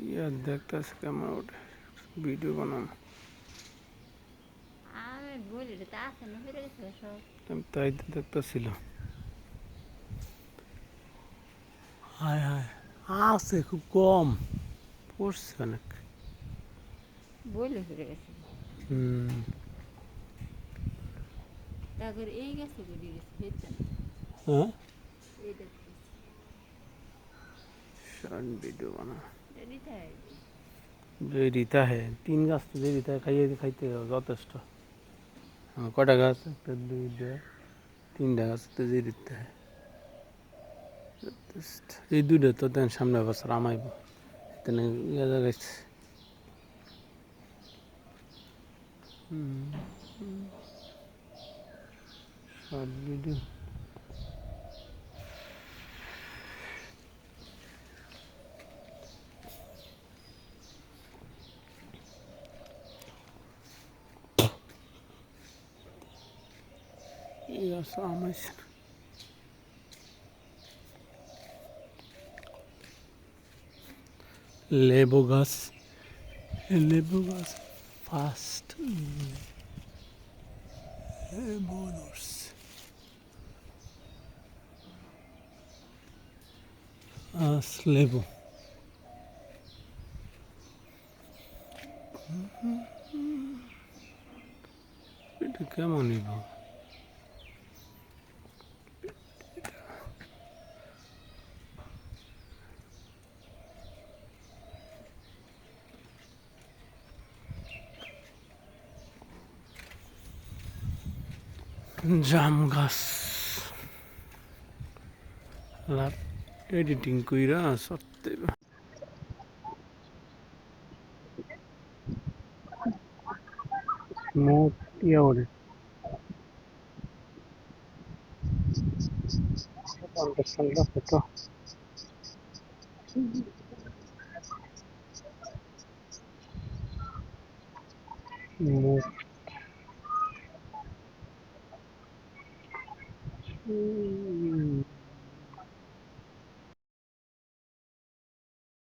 ইয়ার দেখতেছে কেমন ওঠে ভিডিও বানানো। আমি বলি রে তা আছে না ফিরে গেছে সব। আমি তাই তো দেখতেছিল। হায় হায়, আছে খুব কম, পড়ছে অনেক। বইলে ফিরে গেছে। হুম। তারপর এই গেছে বেরিয়ে গেছে ফিরছে না। হ্যাঁ, এই দেখতেছি শর্ট ভিডিও বানানো। রিতা যে রিতা হে 3 গাছ তো যে রিতা খাইয়ে খাইতে যথেষ্ট। কটা গাছ? 1 2 3টা গাছ তো যে রিতা হে যথেষ্ট। এই দুইটা তো দেন সামনে বছর আমাইব তেনে ইয়া জায়গায়। শর্ট ভিডিও এই গাছ আমাইছে। লেবু গাছ, লেবু গাছ ফার্স্ট লেবু ধরছে। লেবু এটা কেমন নিব? জাম গাছ এডিটিং কইরা সত্যি মুখ ইয়া ওরে ফটো মুখ